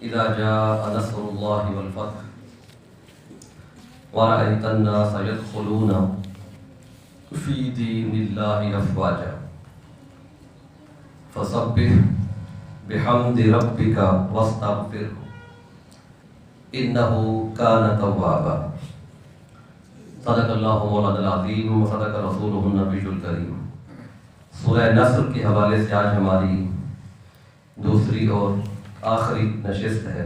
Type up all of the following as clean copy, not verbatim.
اذا جاء نصر اللہ والفتح ورأيت الناس يدخلون في دين الله افواجا فسبح بحمد ربك واستغفره انه كان توابا۔ صدق اللہ مولانا العظیم وصدق رسولہ النبی الکریم۔ سورہ نصر کے حوالے سے آج ہماری دوسری اور آخری نشست ہے۔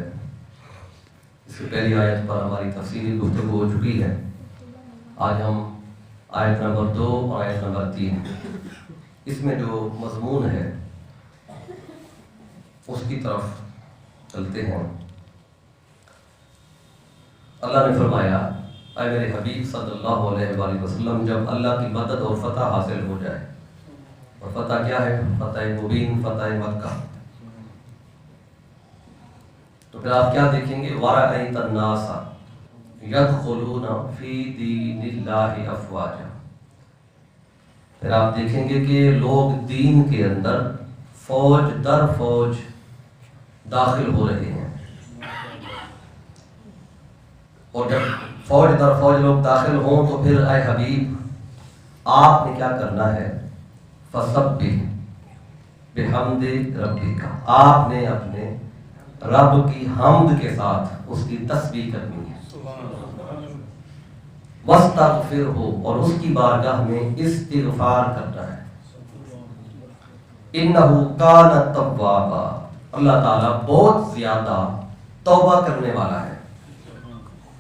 اس کی پہلی آیت پر ہماری تفصیلی گفتگو ہو چکی ہے۔ آج ہم آیت نمبر 2 اور آیت نمبر 3 اس میں جو مضمون ہے اس کی طرف چلتے ہیں۔ اللہ نے فرمایا اے میرے حبیب صلی اللہ علیہ وآلہ وسلم، جب اللہ کی مدد اور فتح حاصل ہو جائے، اور فتح کیا ہے؟ فتح مبین، فتح مکہ، تو پھر آپ کیا دیکھیں گے؟ وَرَأَيْتَ النَّاسَ يَدْخُلُونَ فِي دِينِ اللَّهِ أَفْوَاجًا، پھر آپ دیکھیں گے کہ لوگ دین کے اندر فوج در فوج داخل ہو رہے ہیں۔ اور جب فوج در فوج لوگ داخل ہوں تو پھر اے حبیب آپ نے کیا کرنا ہے؟ فَسَبِّحْ بِحَمْدِ رَبِّكَ، آپ نے اپنے رب کی حمد کے ساتھ اس کی تسبیح کرنی ہے۔ وَاسْتَغْفِرْهُ، اور اس کی بارگاہ میں استغفار کرنا ہے۔ إِنَّهُ كَانَ تَوَّابًا، اللہ تعالیٰ بہت زیادہ توبہ کرنے والا ہے۔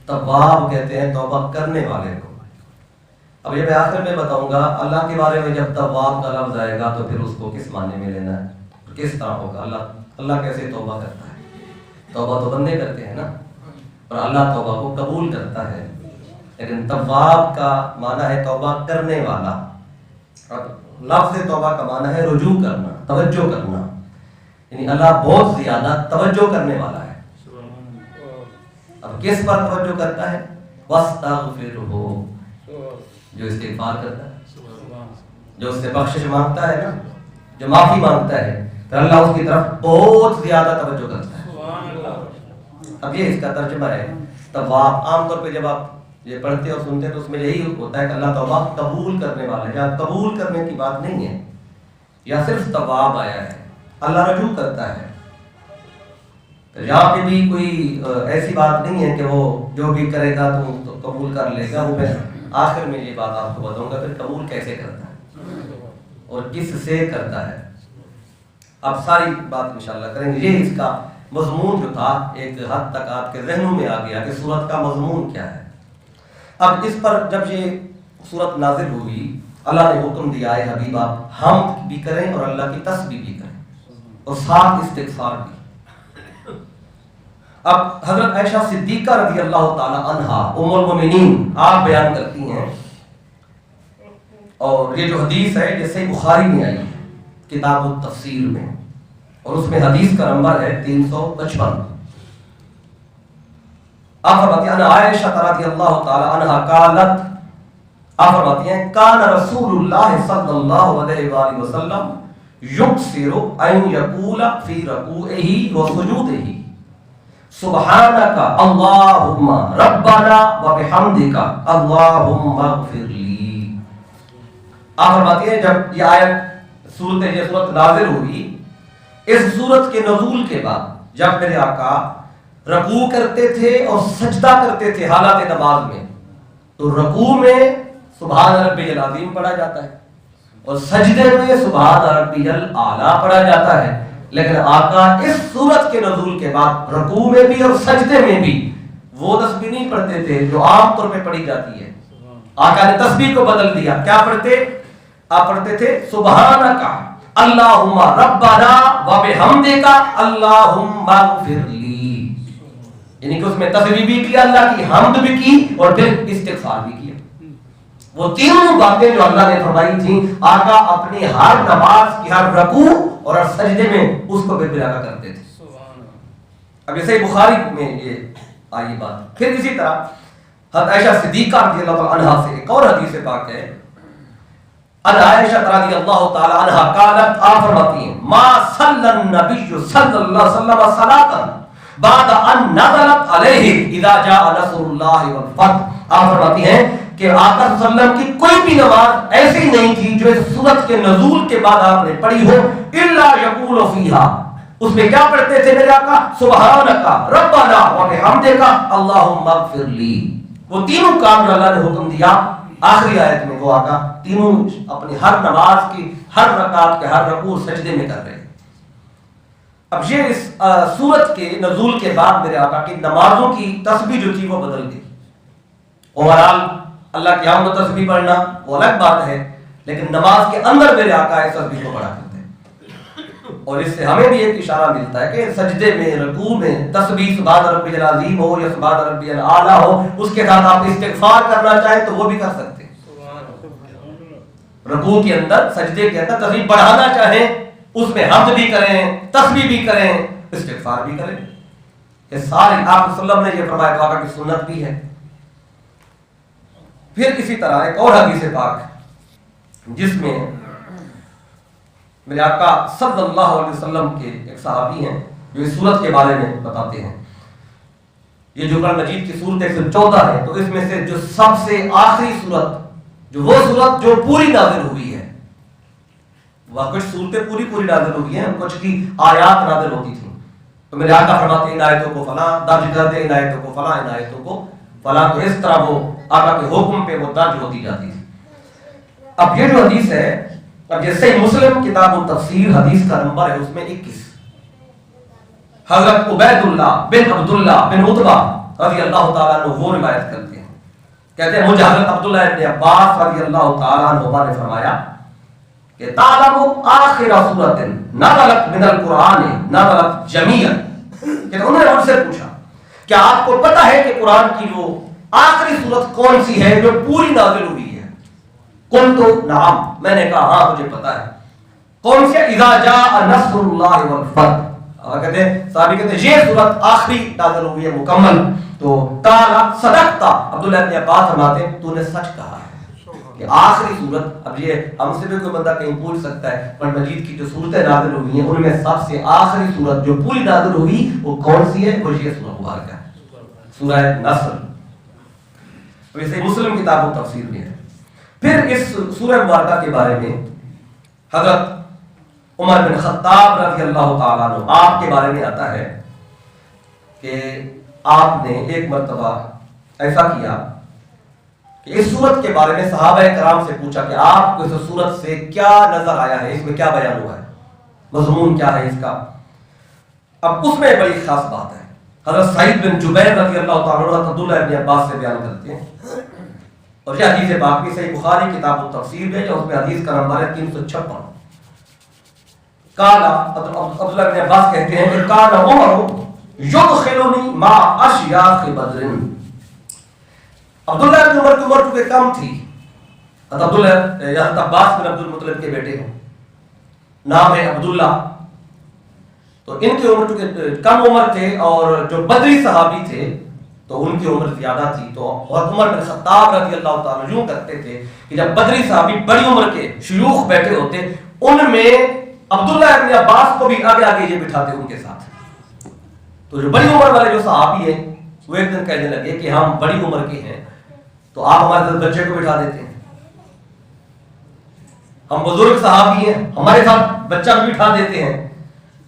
تواب کہتے ہیں توبہ کرنے والے کو۔ اب یہ میں آخر میں بتاؤں گا اللہ کے بارے میں، جب تواب کا لفظ آئے گا تو پھر اس کو کس معنی میں لینا ہے، کس طرح ہوگا، اللہ کیسے توبہ کرتا ہے۔ توبہ تو بندے کرتے ہیں نا، اور اللہ توبہ کو قبول کرتا ہے، لیکن تواب کا معنی ہے توبہ کرنے والا۔ اب لفظ توبہ کا معنی ہے رجوع کرنا، توجہ کرنا، یعنی اللہ بہت زیادہ توجہ کرنے والا ہے۔ اب کس پر توجہ کرتا ہے؟ وَاسْتَغْفِرْهُ، جو استغفار کرتا ہے، جو اس سے بخشش مانگتا ہے نا، جو معافی مانگتا ہے، پھر اللہ اس کی طرف بہت زیادہ توجہ کرتا ہے۔ اب یہ اس کا ترجمہ ہے تواب۔ عام طور پہ جب آپ یہ پڑھتے اور سنتے ہیں تو اس میں یہی ہوتا ہے کہ اللہ تواب قبول کرنے والا ہے۔ یہاں قبول کرنے کی بات نہیں ہے، یا صرف تواب آیا ہے، اللہ رجوع کرتا ہے۔ یہاں پہ بھی کوئی ایسی بات نہیں ہے کہ وہ جو بھی کرے گا تو قبول کر لے گا۔ وہ میں آخر میں یہ بات آپ کو بتاؤں گا پھر قبول کیسے کرتا ہے اور کس سے کرتا ہے۔ اب ساری بات انشاءاللہ کریں گے۔ یہ اس کا مضمون جو تھا ایک حد تک آپ کے ذہنوں میں آ گیا کہ سورت کا مضمون کیا ہے۔ اب اس پر جب یہ سورت نازل ہوئی، اللہ نے حکم دیا ہے حبیب آپ حمد بھی کریں اور اللہ کی تسبیح بھی کریں اور ساتھ استغفار بھی۔ اب حضرت عائشہ صدیقہ رضی اللہ تعالی عنہا ام المومنین آپ بیان کرتی ہیں، اور یہ جو حدیث ہے یہ صحیح بخاری میں آئی ہے کتاب التفسیر میں، اور اس میں حدیث کا نمبر ہے 355۔ آپ فرماتی ہیں عائشہ رضی اللہ تعالی عنہا قالت، آپ فرماتی ہیں کان رسول اللہ صلی اللہ علیہ وآلہ وسلم یکثر ان یقول فی رکوعہ وسجودہ سبحانک اللہم ربنا وبحمدک اللہم اغفر لی۔ آپ فرماتی ہیں جب یہ آیت سورت نازل ہوئی، اس سورت کے نزول کے بعد جب میرے آقا رکوع کرتے تھے اور سجدہ کرتے تھے حالات نماز میں، تو رکوع میں سبحان ربی العظیم پڑھا جاتا ہے اور سجدے میں سبحان ربی الاعلیٰ پڑھا جاتا ہے، لیکن آقا اس سورت کے نزول کے بعد رکوع میں بھی اور سجدے میں بھی وہ تسبیح نہیں پڑھتے تھے جو عام طور پہ پڑھی جاتی ہے۔ آقا نے تسبیح کو بدل دیا، کیا پڑھتے؟ آپ پڑھتے تھے سبحانک اللہم ربنا وبحمدک اللہم اغفر لی، یعنی کہ اس میں تسبیح بھی کیا، اللہ کی حمد بھی کی اور پھر استغفار بھی کیا۔ وہ تینوں باتیں جو اللہ نے فرمائی تھیں، آقا اپنی ہر نماز کی ہر رکوع اور ہر سجدے میں اس کو بے آقا کرتے تھے۔ اب یہ صحیح بخاری میں یہ آئی بات۔ پھر اسی طرح حضرت عائشہ صدیقہ رضی اللہ عنہا سے ایک اور حدیث پاک ہے، عائشہ رضی اللہ تعالی عنہا قالت، آپ فرماتی ہیں ما صلی النبی صلی اللہ علیہ وسلم صلاۃ بعد ان نزلت علیہ اذا جاء نصر اللہ والفتح۔ آپ فرماتی ہیں کہ آقا صلی اللہ علیہ وسلم کی کوئی بھی نماز ایسی نہیں تھی جو اس سورت کے نزول کے بعد آپ نے پڑھی ہو الا یقول فیہا، اس میں کیا پڑھتے تھے میرے آقا؟ سبحانک ربنا وبحمدک اللہم اغفر لی۔ وہ تینوں کام جو اللہ نے حکم دیا آخری آیت میں، وہ آقا تینوں اپنی ہر نماز کی ہر رکعت کے ہر رکوع سجدے میں کر رہے ہیں۔ اب یہ اس سورت کے نزول کے بعد میرے آقا کی نمازوں کی تسبیح جو تھی وہ بدل گئی۔ اوورال اللہ کی حمد و تسبیح پڑھنا وہ الگ بات ہے، لیکن نماز کے اندر میرے آقا اس تسبیح کو پڑھا کرتے ہیں۔ اور اس سے ہمیں بھی ایک اشارہ ملتا ہے کہ سجدے میں، رکوع میں تسبیح سبحان ربی العظیم ہو یا سبحان ربی الاعلیٰ ہو، اس کے ساتھ آپ استغفار کرنا چاہیں تو وہ بھی کر سکتے ہیں۔ رکوع کے اندر، سجدے کے اندر تسبیح بڑھانا چاہیں، اس میں حمد بھی کریں، تسبیح بھی کریں، استغفار بھی کریں۔ یہ سارے آپ صلی اللہ علیہ وسلم نے یہ فرمایا تو آقا کی سنت بھی ہے۔ پھر اسی طرح ایک اور حدیث پاک جس میں میرے آقا صلی اللہ علیہ وسلم کے ایک صحابی ہیں جو اس سورت کے بارے میں بتاتے ہیں۔ یہ جو قرآن مجید کی سورت 114 ہے، تو اس میں سے جو سب سے آخری سورت، جو وہ سورت جو پوری نازل ہوئی ہے، وہ کچھ صورتیں پوری نازل ہوئی ہیں، کچھ کی آیات نازل ہوتی تھیں، تو میرے آقا فرماتے ہیں ان آیتوں کو فلاں درج کر دے، ان آیتوں کو فلاں، ان آیتوں کو فلاں، تو اس طرح وہ آقا کے حکم پہ وہ درج ہوتی جاتی تھی۔ اب یہ جو حدیث ہے، اب یہ صحیح مسلم کتاب التفسیر حدیث کا نمبر ہے اس میں 21، حضرت عبید اللہ بن عبداللہ بن عتبہ رضی اللہ تعالیٰ عنہ وہ روایت کرتے ہیں، کہتے ہیں مجھے حضرت عبداللہ ابن عباس رضی اللہ تعالیٰ عنہ نے فرمایا کہ تعلم آخر سورۃ نزلت من القرآن نزلت جمیعا، کہ انہوں نے مجھ سے پوچھا کیا آپ کو پتہ ہے کہ قرآن کی وہ آخری سورت کون سی ہے جو پوری نازل ہوئی ہے؟ قلت نعم، میں نے کہا ہاں مجھے پتہ ہے۔ کون سی؟ اذا جاء نصر اللہ والفتح، کہتے ہیں صحابی کہتے ہیں یہ سورت آخری نازل ہوئی ہے مکمل، تو قال صدقت، عبداللہ ابن عباس فرماتے ہیں تو نے سچ کہا ہے کہ آخری سورت، اب یہ ہم سے بھی کوئی بندہ کہیں پوچھ سکتا ہے قرآن مجید کی جو صورتیں نازل ہوئی ہیں ان میں سب سے آخری سورت جو پوری نازل ہوئی وہ کون سی ہے؟ وہ یہ سورہ مبارکہ ہے، سورہ نصر۔ ویسے مسلم کتاب و تفسیر میں ہے۔ پھر اس سورہ مبارکہ کے بارے میں حضرت عمر بن خطاب رضی اللہ تعالیٰ عنہ آپ کے بارے میں آتا ہے کہ آپ نے ایک مرتبہ ایسا کیا کہ اس سورت کے بارے میں صحابہ کرام سے پوچھا کہ آپ کو اس سورت سے کیا نظر آیا ہے، اس میں کیا بیان ہوا ہے، مضمون کیا ہے اس کا۔ اب اس میں بڑی خاص بات ہے، حضرت سعید بن جبیر رضی اللہ تعالیٰ عنہ عبداللہ ابن عباس سے بیان کرتے ہیں، اور یہ حدیث پاک بھی صحیح بخاری کتاب التفسیر میں ہے، اس میں حدیث کا نمبر ہے 356۔ قال عبداللہ ابن عباس کہتے ہیں کہ قال عمر یدخلنی مع اشیاخ بدر، عبداللہ ابن عمر کی عمر چونکہ کم تھی، حضرت عباس بن عبد المطلب کے بیٹے ہیں، نام ہے عبداللہ، تو ان کی عمر چونکہ کم عمر تھے اور جو بدری صحابی تھے تو ان کی عمر زیادہ تھی، تو عمر بن خطاب رضی اللہ تعالیٰ یوں کرتے تھے کہ جب بدری صحابی بڑی عمر کے شیوخ بیٹھے ہوتے ان میں عبداللہ ابن عباس کو بھی آگے آگے یہ بٹھاتے ان کے ساتھ، تو جو بڑی عمر والے جو صحابی ہیں وہ ایک دن کہنے لگے کہ ہم بڑی عمر کے ہیں تو آپ ہمارے ساتھ بچے کو بٹھا دیتے ہیں، ہم بزرگ صحابی ہیں ہمارے ساتھ بچہ بھی بٹھا دیتے ہیں،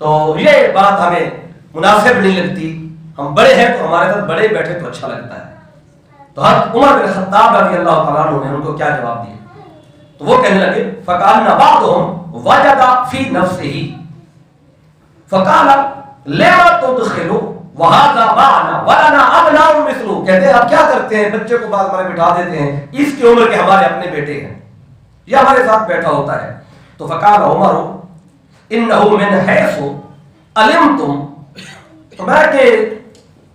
تو یہ بات ہمیں مناسب نہیں لگتی، ہم بڑے ہیں تو ہمارے ساتھ بڑے بیٹھے تو اچھا لگتا ہے۔ تو حضرت عمر بن خطاب رضی اللہ تعالیٰ عنہ نے ان کو کیا جواب دیا، تو وہ کہنے لگے فقالنا بعضهم وجد في نفسه فقال لما تدخل وهذا معنا ولنا ابناء مثله، کہتے ہیں اب کیا کرتے ہیں، بچے کو بعد ہمارے بٹھا دیتے ہیں، اس کی عمر کے ہمارے اپنے بیٹے ہیں، یہ ہمارے ساتھ بیٹھا ہوتا ہے۔ تو فقال عمر انه من حيث علمتم، تو میں کہ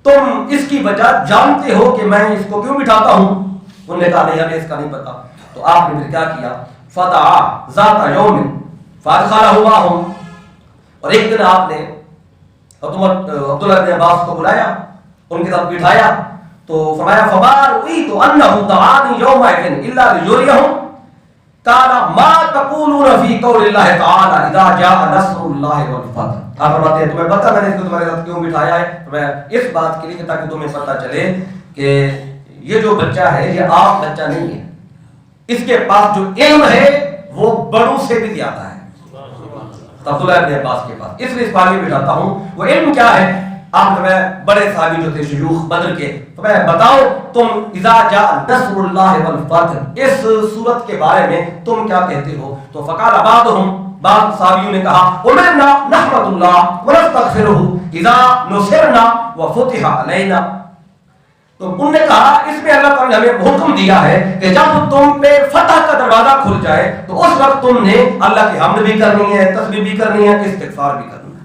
تم اس کی وجہ جانتے ہو کہ میں اس کو کیوں بٹھاتا ہوں، انہوں نے کہا نہیں ہمیں اس کا نہیں پتا۔ تو آپ نے پھر کیا کیا، فدعا ذات یوم فادخلہ معهم، اور ایک دن آپ نے عبداللہ بن عباس کو بلایا، ان کے ساتھ بٹھایا، تو فرمایا فما رأيت انه دعاني يومئذ الا ليريهم قال ما تقولون فی قول اللہ تعالی اذا جاء نصر اللہ والفتح. آپ فرماتے ہیں تمہیں پتہ میں نے اس کو تمہارے ساتھ کیوں بٹھایا ہے؟ میں اس بات کے لیے کہ تاکہ تمہیں پتہ چلے کہ یہ جو بچہ ہے یہ عام بچہ نہیں ہے، اس کے پاس جو علم ہے وہ بڑوں سے بھی زیادہ ہے. عبداللہ ابن عباس کے پاس اس لیے اس بات میں بٹھاتا ہوں. وہ علم کیا ہے؟ آپ میں بڑے صحابی جو تھے شیوخ بدر کے، تو میں بتاؤ تم اذا جاء نصر اللہ والفتح اس صورت کے بارے میں تم کیا کہتے ہو؟ تو فقال بعضهم بعض صحابیوں نے کہا امرنا نحمد اللہ ونستغفرہ اذا نصرنا وفتح علینا. تو انہوں نے کہا اس میں اللہ تعالیٰ نے ہمیں حکم دیا ہے کہ جب تم پہ فتح کا دروازہ کھل جائے تو اس وقت تم نے اللہ کی حمد بھی کرنی ہے، تسبیح بھی کرنی ہے، استغفار بھی کرنا ہے.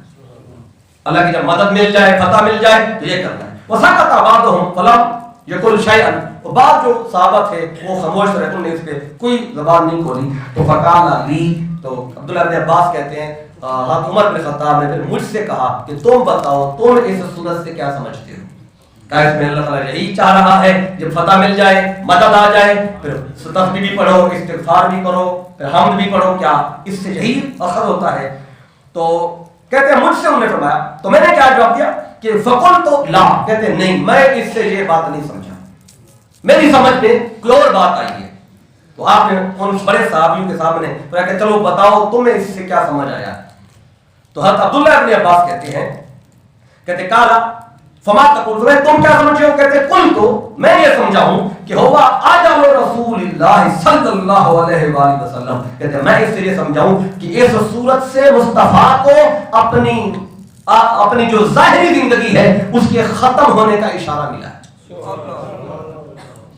اللہ کی جب مدد مل جائے، فتح مل جائے تو یہ کرنا ہے. وسکت بعضهم فلم یقل شیئا. بعض جو صحابہ تھے وہ خاموش رہے، انہوں نے اس پہ کوئی زبان نہیں کھولی. تو فقال لی، تو عبداللہ بن عباس کہتے ہیں حضرت عمر بن خطاب نے پھر مجھ سے کہا کہ تم بتاؤ تم اس صورت سے کیا سمجھتے ہو؟ کہ اس میں اللہ تعالیٰ یہی چاہ رہا ہے جب فتح مل جائے، مدد آ جائے، پھر تسبیح بھی پڑھو، استغفار بھی کرو، پھر حمد بھی پڑھو، کیا اس سے یہی اثر ہوتا ہے؟ تو کہتے ہیں مجھ سے انہوں نے فرمایا، تو میں نے کیا جواب دیا کہ فقل تو لا، کہتے ہیں نہیں میں اس سے یہ بات نہیں سمجھا، میری سمجھ میں کوئی اور بات آئی ہے. تو آپ نے ان بڑے صحابیوں کے سامنے کہ چلو بتاؤ تمہیں اس سے کیا سمجھ آیا؟ تو حضرت عبداللہ ابن عباس کہتے ہیں، کہتے کالا فما تقول، تم کیا سمجھے ہو؟ کہتے قل تو میں یہ سمجھا ہوں کہ ہوا اجل رسول اللہ صلی اللہ علیہ وآلہ وسلم. کہتے میں اس سے یہ سمجھا ہوں کہ اس صورت سے مصطفیٰ کو اپنی جو ظاہری زندگی ہے اس کے ختم ہونے کا اشارہ ملا ہے.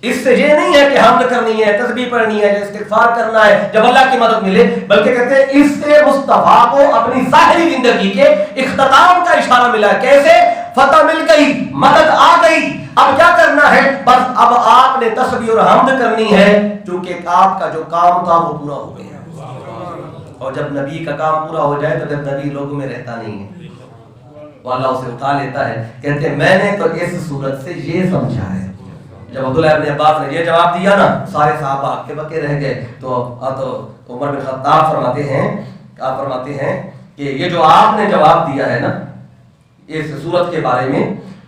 اس سے یہ نہیں ہے کہ حمد کرنی ہے، تسبیح پڑھنی ہے، استغفار کرنا ہے جب اللہ کی مدد ملے، بلکہ کہتے ہیں اس سے مصطفیٰ کو اپنی ظاہری زندگی کے اختتام کا اشارہ ملا. کیسے؟ فتح مل گئی، مدد آ گئی، اب کیا کرنا ہے؟ بس اب آپ نے تسبیح اور حمد کرنی ہے چونکہ آپ کا جو کام تھا وہ پورا ہو گیا. اور جب نبی کا کام پورا ہو جائے تو پھر نبی لوگوں میں رہتا نہیں ہے، وہ اللہ اسے اٹھا لیتا ہے. کہتے ہیں میں نے تو اس صورت سے یہ سمجھا ہے. جب عبداللہ ابن عباس نے یہ جواب دیا نا، سارے صحابہ آکے بکے رہ گئے. تو عمر بن خطاب فرماتے ہیں کہ یہ جو آپ نے جواب دیا ہے نا اس صورت کے بارے میں،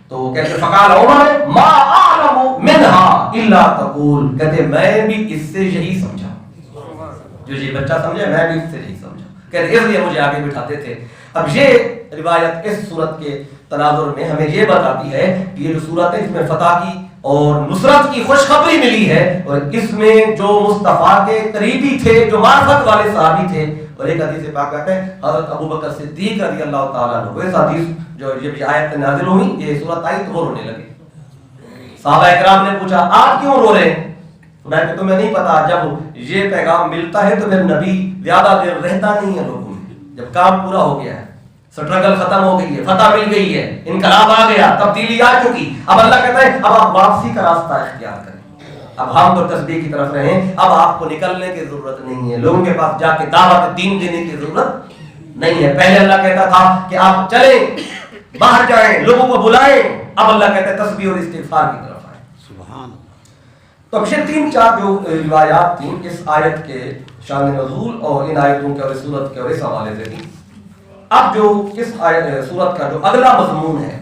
تو کہتے فقال عمر ما اعلم منها الا تقول، کہتے میں بھی اس سے یہی سمجھا، جو یہ بچہ سمجھے میں بھی اس سے یہی سمجھا. کہتے اس لیے مجھے آگے بٹھاتے تھے. اب یہ روایت اس صورت کے تناظر میں ہمیں یہ بتاتی ہے کہ یہ جو صورت ہے اس میں فتح کی اور نصرت کی خوشخبری ملی ہے، اور اس میں جو مصطفیٰ کے قریبی تھے، جو معرفت والے صحابی تھے. اور ایک حدیث پاک آتا ہے حضرت ابو بکر صدیق رضی اللہ تعالیٰ عنہ، اس حدیث جو یہ آیت نازل ہوئی، یہ صورت آئی تو وہ رونے لگے. صحابہ اکرام نے پوچھا آپ کیوں رو رہے ہیں؟ میں کہ تمہیں نہیں پتا جب یہ پیغام ملتا ہے تو پھر نبی زیادہ دیر رہتا نہیں ہے لوگوں میں. جب کام پورا ہو گیا ہے، سٹرگل ختم ہو گئی ہے، فتح مل گئی ہے، انقلاب آ گیا، تبدیلی آ چکی، اب اللہ کہتا ہے اب آپ واپسی کا راستہ اختیار کریں، اب ہم تو تسبیح کی طرف رہیں، اب آپ کو نکلنے کی ضرورت نہیں ہے، لوگوں کے پاس جا کے دعوت دین دینے کی ضرورت نہیں ہے. پہلے اللہ کہتا تھا کہ آپ چلیں باہر جائیں لوگوں کو بلائیں، اب اللہ کہتا ہے تسبیح اور استغفار کی طرف آئیں. سبحان. تو اب یہ 3-4 جو روایات تھیں اس آیت کے شان نزول اور ان آیتوں کے اور اس صورت کے اور اس حوالے سے تھی. اب جو اس صورت کا جو اگلا مضمون ہے،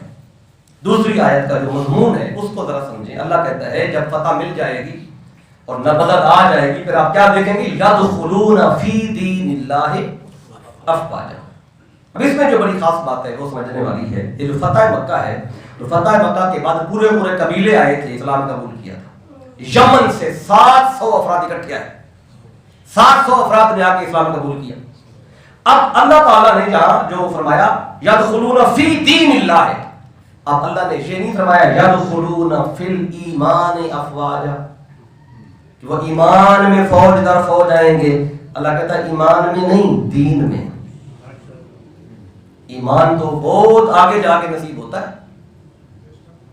دوسری آیت کا جو مضمون ہے اس کو ذرا سمجھیں. اللہ کہتا ہے جب فتح مل جائے گی اور مدد آ جائے گی پھر آپ کیا دیکھیں گے؟ یدخلون فی دین اللہ افواجا. اب اس میں جو بڑی خاص بات ہے وہ سمجھنے والی ہے، یہ جو فتح مکہ ہے، تو فتح مکہ کے بعد پورے قبیلے آئے تھے، اسلام قبول کیا تھا. یمن سے 700 افراد اکٹھے آئے، 700 افراد نے آ کے اسلام قبول کیا. اب اللہ تعالیٰ نے جہاں جو فرمایا یدخلون فی دین اللہ ہے، اب اللہ نے یہ نہیں فرمایا یدخلون فی الایمان افواجا کہ وہ ایمان میں فوج در فوج آئیں گے. اللہ کہتا ہے ایمان میں نہیں، دین میں. ایمان تو بہت آگے جا کے نصیب ہوتا ہے.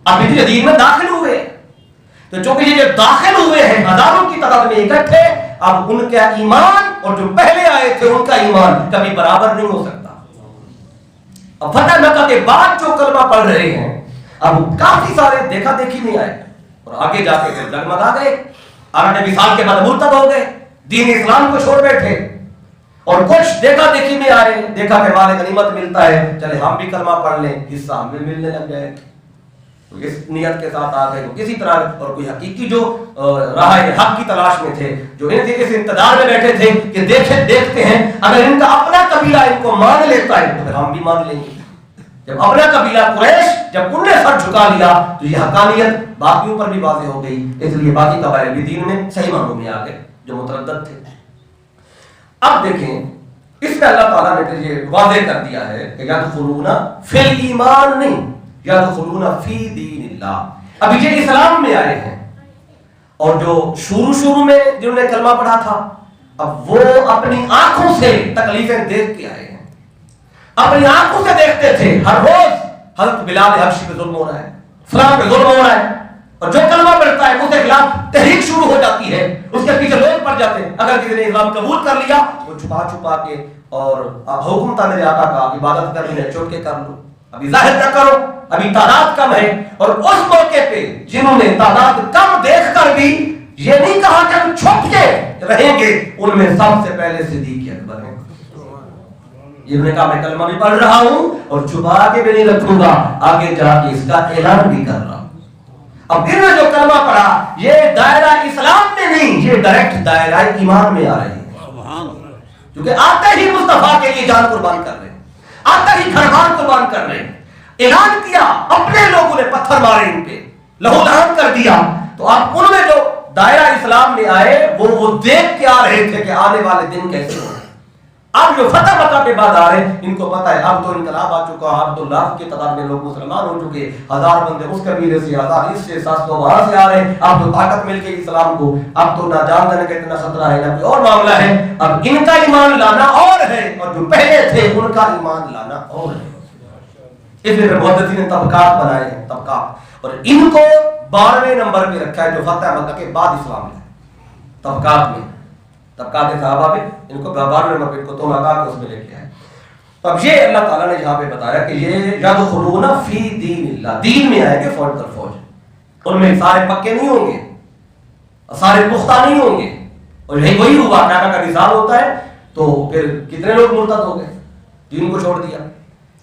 اب اس دین میں داخل ہوئے تو چونکہ یہ داخل ہوئے ہیں ہزاروں کی تعداد میں اکٹھے، اب ان کا ایمان اور جو پہلے آئے تھے ان کا ایمان کبھی برابر نہیں ہو سکتا. اب فتح مکہ کے بعد جو کلمہ پڑھ رہے ہیں اب کافی سارے دیکھا دیکھی نہیں آئے اور آگے جا کے پھر ڈگمگا گئے، 8 سال کے بعد مرتد ہو گئے، دین اسلام کو چھوڑ بیٹھے اور کچھ دیکھا دیکھی میں آئے، دیکھا کہ مال غنیمت ملتا ہے، چلے ہم بھی کلمہ پڑھ لیں، حصہ ہم بھی ملنے لگ جائے، اس نیت کے ساتھ آ گئے کسی طرح. اور کوئی حقیقی جو راہ حق کی تلاش میں تھے، جو اس انتظار میں بیٹھے تھے کہ دیکھتے ہیں اگر ان کا اپنا قبیلہ ان کو مان لیتا ہے تو پھر ہم بھی مان لیں گے. جب اپنا قبیلہ قریش جب انہوں نے سر جھکا لیا تو یہ حقانیت باقیوں پر بھی واضح ہو گئی، اس لیے باقی قبائل بھی دین میں صحیح معنوں میں آ گئے جو متردد تھے. اب دیکھیں اس میں اللہ تعالیٰ نے یہ واضح کر دیا ہے کہ یدخلون فی الایمان نہیں، یدخلون فی دین اللہ. ابھی یہ اسلام میں آئے ہیں اور جو شروع میں جنہوں نے کلمہ پڑھا تھا اب وہ اپنی آنکھوں سے تکلیفیں دیکھ کے آئے ہیں، اپنی آنکھوں سے دیکھتے تھے ہر روز حضرت بلال حبشی پہ ظلم ہو رہا ہے، فلاں پہ ظلم ہو رہا ہے، اور جو کلمہ پڑھتا ہے اس کے خلاف تحریک شروع ہو جاتی ہے، اس کے پیچھے لوگ پڑ جاتے ہیں. اگر کسی نے اسلام قبول کر لیا وہ چھپا کے اور حکم تھا میرے آقا کا عبادت کرنی ہے چھوٹ کے کر لو، ابھی ظاہر نہ کرو، ابھی تعداد کم ہے. اور اس موقع پہ جنہوں نے تعداد کم دیکھ کر بھی یہ نہیں کہا کہ ہم چھپ کے رہیں گے، ان میں سب سے پہلے صدیق اکبر ہیں. انہوں نے کہا میں کلمہ بھی پڑھ رہا ہوں اور چھپا کے بھی نہیں رکھوں گا، آگے جا کے اس کا اعلان بھی کر رہا ہوں. اب انہوں نے جو کلمہ پڑھا یہ دائرہ اسلام میں نہیں، یہ ڈائریکٹ دائرہ ایمان میں آ رہی ہے، کیونکہ آتے ہی مصطفیٰ کے لیے جان قربان کر رہے ہیں، آتے ہی گھر بار قربان کر رہے ہیں. اعلان کیا، اپنے لوگوں نے پتھر مارے ان پہ، لہو لہان کر دیا. تو آپ ان میں جو دائرہ اسلام میں آئے وہ دیکھ کے آ رہے تھے کہ آنے والے دن کیسے ہوں. اب جو فتح مکہ کے بعد آ رہے ہیں ان کو پتا ہے اب تو انقلاب آ چکا، اب تو لاکھ کی تعداد میں لوگ مسلمان ہو چکے، 1000 بندے اس قبیلے سے، 1000 اس سے، 700 وہاں سے آ رہے ہیں. اب تو طاقت مل گئی اسلام کو، اب تو نہ جان دینے کا اتنا خطرہ ہے نہ کوئی اور معاملہ ہے. اب ان کا ایمان لانا اور ہے اور جو پہلے تھے ان کا ایمان لانا اور ہے. اس لیے محدثین نے طبقات بنائے ہیں، طبقات، اور ان کو 12ویں نمبر پہ رکھا ہے جو فتح مکہ کے بعد اسلام ہے. طبقات میں طبقات صحابہ میں ان کو 12ویں نمبر پہ تو مکہ کے اس میں لے کے آئے. اب یہ اللہ تعالیٰ نے یہاں پہ بتایا کہ یہ یدخلون فی دین اللہ، دین میں آئیں گے فوج در فوج. ان میں سارے پکے نہیں ہوں گے، سارے پختہ نہیں ہوں گے. اور یہی وہی ہوا کعبہ کا نظام ہوتا ہے تو پھر کتنے لوگ مرتد ہو گئے، دین کو چھوڑ دیا.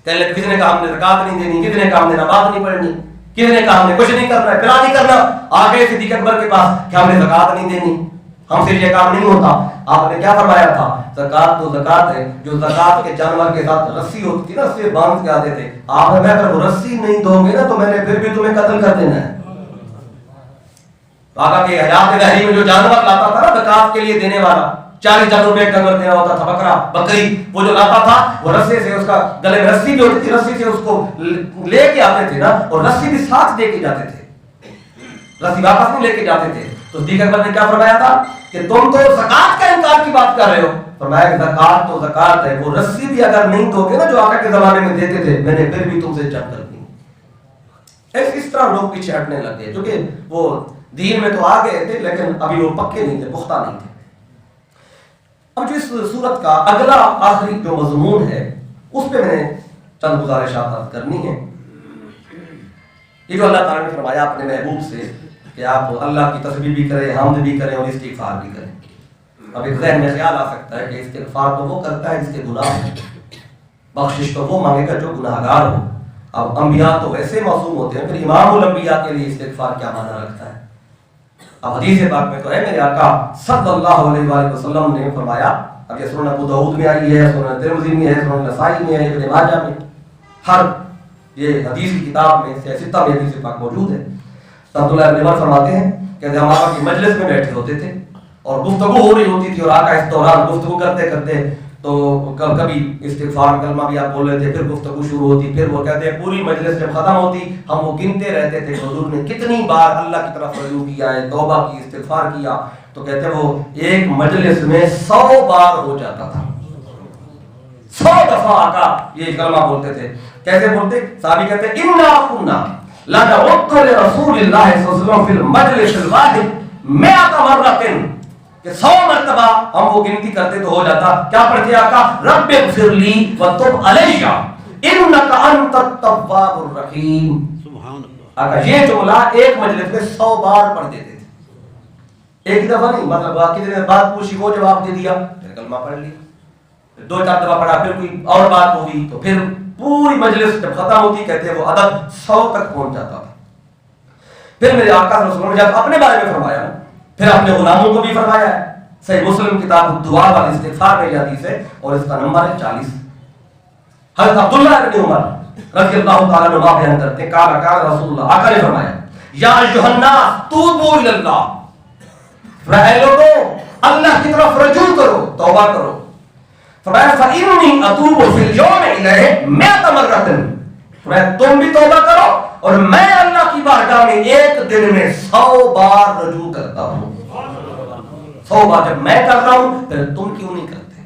کسی نے کہا ہم نے زکات نہیں دینی، کسی نے کہا ہم نے نماز نہیں پڑھنی، کسی نے کہا ہم نے کچھ نہیں کرنا ہے، فلاں نہیں کرنا. آ گئے صدیق اکبر کے پاس کہ ہم نے زکات نہیں دینی، ہم سے یہ کام نہیں ہوتا. آپ نے کیا فرمایا تھا؟ زکات تو زکات ہے. جو زکات کے جانور کے ساتھ رسی ہوتی تھی نا، اس سے باندھ کے آتے تھے. آپ نے اگر وہ رسی نہیں دو گے نا تو میں نے پھر بھی تمہیں قتل کر دینا ہے. آقا کے حیات دہری میں جو جانور لاتا تھا نا زکات کے لیے دینے والا، 40,000 روپے جانور دینا ہوتا تھا، بکرا بکری، وہ جو لاتا تھا وہ رسی سے، اس کا گلے میں رسی بھی ہوتی تھی، رسی سے اس کو لے کے آتے تھے نا، اور رسی بھی ساتھ دے کے جاتے تھے، رسی واپس نہیں لے کے جاتے تھے. تو صدیق اکبر نے کیا فرمایا تھا کہ تم تو زکات کا انکار کی بات کر رہے ہو. فرمایا کہ زکات تو زکات ہے، وہ رسی بھی اگر نہیں دو گے نا جو آقا کے زمانے میں دیتے تھے، میں نے پھر بھی تم سے جنگ کر دی. اس طرح لوگ پیچھے ہٹنے لگے کیونکہ وہ دین میں تو آ گئے تھے لیکن ابھی وہ پکے نہیں تھے، پختہ نہیں تھے. اب جو اس صورت کا اگلا آخری جو مضمون ہے اس پہ میں نے چند گزارشات کرنی ہے. یہ جو اللہ تعالیٰ نے فرمایا اپنے محبوب سے کہ آپ اللہ کی تسبیح بھی کریں، حمد بھی کریں اور استغفار بھی کریں. اب ایک ذہن میں خیال آ سکتا ہے کہ استغفار تو وہ کرتا ہے جس کے گناہ ہیں، بخشش تو وہ مانگے گا جو گناہ گار ہو. اب انبیاء تو ویسے معصوم ہوتے ہیں، پھر امام الانبیاء کے لیے استغفار کیا معنی رکھتا ہے؟ اب حدیث پاک میں تو ہے میرے آقا صلی اللہ علیہ وآلہ وسلم نے فرمایا، اب یہ سنن ابو داؤد میں آئی ہے، سنن ترمذی میں ہے، سنن نسائی میں ہے، ابن ماجہ میں، ہر یہ حدیث کی کتاب میں ستہ میں حدیث پاک موجود ہے. عبداللہ ابن عمر فرماتے ہیں کہ ہم آقا کی مجلس میں بیٹھے ہوتے تھے اور گفتگو ہو رہی ہوتی تھی، اور آقا اس دوران گفتگو کرتے کرتے تو کبھی استغفار کلمہ بھی آپ بول رہے تھے، پھر گفتگو شروع ہوتی، پھر وہ کہتے ہیں پوری مجلس جب ختم ہوتی ہم وہ گنتے رہتے تھے حضور نے کتنی بار اللہ کی طرف رجوع کیا ہے، توبہ کی، استغفار کیا. تو کہتے ہیں وہ ایک مجلس میں 100 بار ہو جاتا تھا، 100 دفعہ آقا یہ کلمہ بولتے تھے. کیسے بولتے؟ صحابی کہتے ہیں انا كنا لنعد لرسول اللہ صلی اللہ علیہ وسلم فی المجلس الواحد 100 مرۃ، کہ 100 مرتبہ ہم وہ گنتی کرتے تو ہو جاتا. کیا پڑھتے آقا؟ رب اغفر لی وتب علی انک انت التواب الرحیم. سبحان اللہ. آقا یہ جملہ ایک مجلس میں 100 بار پڑھ دیتے تھے، ایک ہی دفعہ نہیں، مطلب کتنے دن بعد پوچھی وہ جواب دے دیا، پھر کلمہ پڑھ لیا، 2-4 دفعہ پڑھا، پھر کوئی اور بات ہوگی تو پھر پوری مجلس جب ختم ہوتی کہتے ہیں وہ عدد 100 تک پہنچ جاتا تھا۔ پھر میرے آقا صلی اللہ علیہ وسلم نے جب اپنے بارے میں فرمایا پھر اپنے غلاموں کو بھی فرمایا ہے۔ صحیح مسلم کتاب الدعاء والاستغفار میں یہ حدیث ہے اور اس کا نمبر ہے 40۔ حضرت عبداللہ ابن عمر رضی اللہ تعالیٰ عنہ بیان کرتے ہیں قال رسول اللہ، آقا نے فرمایا یا ایھا الناس توبوا الی اللہ، اے لوگوں اللہ کی طرف رجوع کرو، توبہ کرو۔ فرمایا فإنی اتوب فی اليوم الیہ 100 مرۃ، فرمایا تم بھی توبہ کرو اور میں اللہ کی بارگاہ میں ایک دن میں 100 بار رجوع کرتا ہوں۔ 100 بار جب میں کرتا ہوں پھر تم کیوں نہیں کرتے؟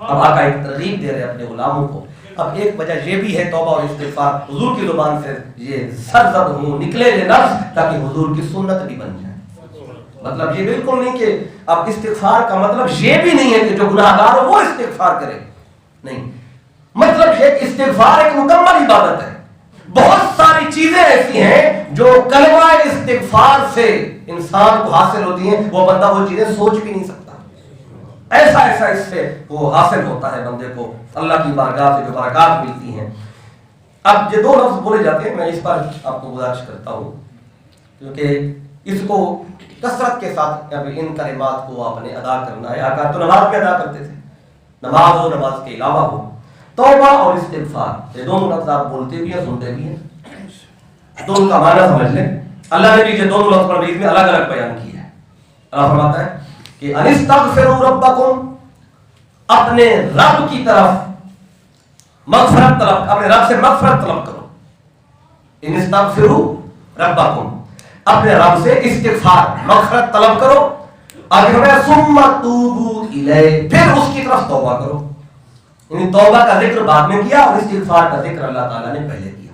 اب آقا ایک ترغیب دے رہے اپنے غلاموں کو۔ اب ایک وجہ یہ بھی ہے توبہ اور استغفار حضور کی زبان سے یہ سرزد ہوں نکلے یہ لفظ تاکہ حضور کی سنت بھی بن جائے۔ مطلب یہ بالکل نہیں کہ اب استغفار کا مطلب یہ بھی نہیں ہے کہ جو گناہ گار ہو وہ استغفار کرے، نہیں، مطلب یہ کہ استغفار ایک مکمل عبادت ہے۔ بہت ساری چیزیں ایسی ہیں جو کلمہ استغفار سے انسان کو حاصل ہوتی ہیں، وہ بندہ وہ چیزیں سوچ بھی نہیں سکتا، ایسا اس سے وہ حاصل ہوتا ہے بندے کو اللہ کی بارگاہ سے جو برکات ملتی ہیں۔ اب یہ 2 لفظ بولے جاتے ہیں، میں اس پر آپ کو گزارش کرتا ہوں کیونکہ اس کو کثرت کے ساتھ ان کلمات کو آپ نے ادا کرنا ہے۔ آقا تو نماز میں ادا کرتے تھے، نماز ہو نماز کے علاوہ ہو، توبہ اور استغفار یہ دونوں لفظ آپ بولتے بھی ہیں سنتے بھی ہیں، دونوں کا معنی سمجھ لیں۔ اللہ نے بھی یہ دونوں لفظ حدیث میں الگ الگ بیان کیا ہے۔ اللہ فرماتا ہے کہ انستغفروا ربکم، اپنے رب کی طرف مغفرت طلب، اپنے رب سے مغفرت طلب کرو۔ انستغفروا ربکم، اپنے رب سے استغفار مغفرت طلب کرو، اور ثم توبوا الیہ، پھر اس کی طرف توبہ کرو۔ یعنی توبہ کا ذکر بعد میں کیا اور استغفار کا ذکر اللہ تعالیٰ نے پہلے کیا۔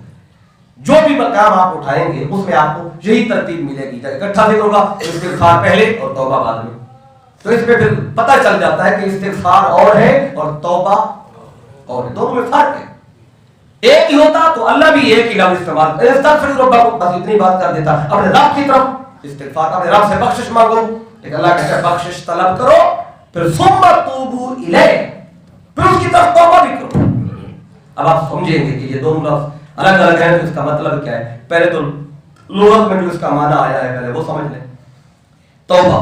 جو بھی مقام آپ اٹھائیں گے اس میں آپ کو یہی ترتیب ملے گی، اکٹھا ذکر ہوگا استغفار پہلے اور توبہ بعد میں۔ تو اس میں پھر پتہ چل جاتا ہے کہ استغفار اور ہے اور توبہ اور ہے، دونوں میں فرق ہے۔ ایک ہی ہوتا تو اللہ بھی ایک ہی لفظ استعمال استغفر ربکم، بس اتنی بات کر دیتا، اپنے رب کی طرف استغفار، اپنے رب سے بخشش مانگو، لیکن اللہ کہتا ہے بخشش طلب کرو، پھر ثم توبوا الیہ، پھر اس کی طرف توبہ بھی کرو۔ اب آپ سمجھیں گے کہ یہ دونوں لفظ الگ الگ ہیں تو اس کا مطلب کیا ہے۔ پہلے تو لغت میں جو اس کا معنی آیا ہے پہلے وہ سمجھ لیں، توبہ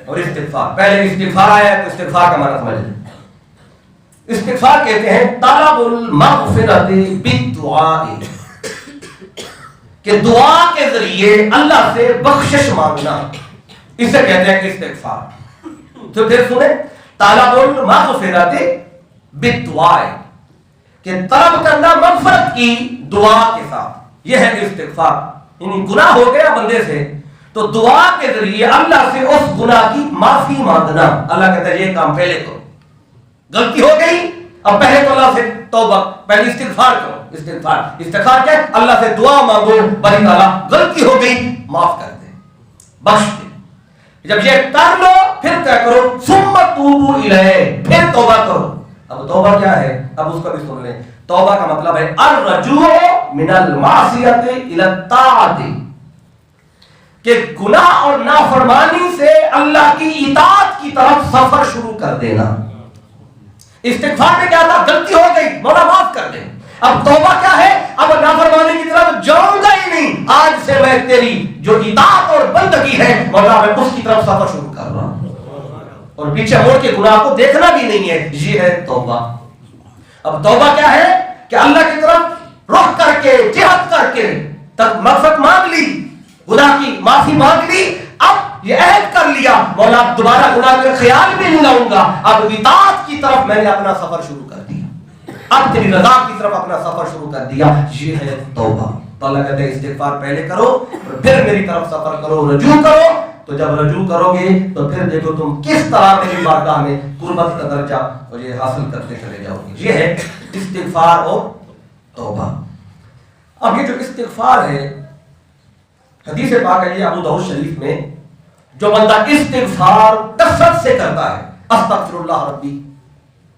اور استغفار۔ پہلے استغفار آیا ہے تو استغفار کا معنی سمجھ لیں۔ استغفار کہتے ہیں طلب المغفرۃ بالدعاء، کہ دعا کے ذریعے اللہ سے بخشش مانگنا، اسے کہتے ہیں استغفار۔ تو پھر سنیں، طلب المغفرۃ بالدعاء، کہ طلب کرنا مغفرت کی دعا کے ساتھ، یہ ہے استغفار۔ یعنی گناہ ہو گیا بندے سے تو دعا کے ذریعے اللہ سے اس گناہ کی معافی مانگنا۔ اللہ کہتا ہے یہ کام پہلے کرو، غلطی ہو گئی اب پہلے تو اللہ سے توبہ، پہلے استغفار کرو۔ استغفار کیا ہے؟ اللہ سے دعا مانگو، باری تعالیٰ غلطی ہو گئی معاف کر دے، بخش دے۔ جب یہ کر لو پھر کیا کرو، ثم توبوا الیہ، پھر توبہ کرو۔ اب توبہ کیا ہے، اب اس کو بھی سن لیں۔ توبہ کا مطلب ہے الرجوع من المعصیۃ الی الطاعۃ، کہ گناہ اور نافرمانی سے اللہ کی اطاعت کی طرف سفر شروع کر دینا۔ استغفار میں کیا تھا، غلطی ہو گئی مولا معاف کر دے۔ اب توبہ کیا ہے، اب نافرمانی کی طرف جاؤں گا ہی نہیں، آج سے میں تیری جو اطاعت اور بندگی ہے مولا میں اس کی طرف سفر شروع کر رہا ہوں، اور پیچھے مڑ کے گناہ کو دیکھنا بھی نہیں ہے، یہ ہے توبہ۔ اب توبہ کیا ہے کہ اللہ کی طرف رخ کر کے، جہاد کر کے تک مغفرت مانگ لی، گناہ کی معافی مانگ لی، اب یہ عہد کر لیا مولا دوبارہ گناہ کا خیال بھی نہیں لاؤں گا، اب اطاعت کی طرف میں نے اپنا سفر شروع کر دیا، اب تیری رضا کی طرف اپنا سفر شروع کر دیا، یہ ہے توبہ۔ تو اللہ کہتے ہیں استغفار پہلے کرو اور پھر میری طرف سفر کرو، رجوع کرو۔ تو جب رجوع کرو گے تو پھر دیکھو تم کس طرح میری بارگاہ میں قربت کا درجہ اور یہ حاصل کرتے چلے جاؤ گے۔ یہ ہے استغفار اور توبہ۔ اب یہ جو استغفار ہے، حدیث پاک ہے یہ ابو داؤد شریف میں، جو بندہ استغفار کثرت سے کرتا ہے، استغفر اللہ ربی،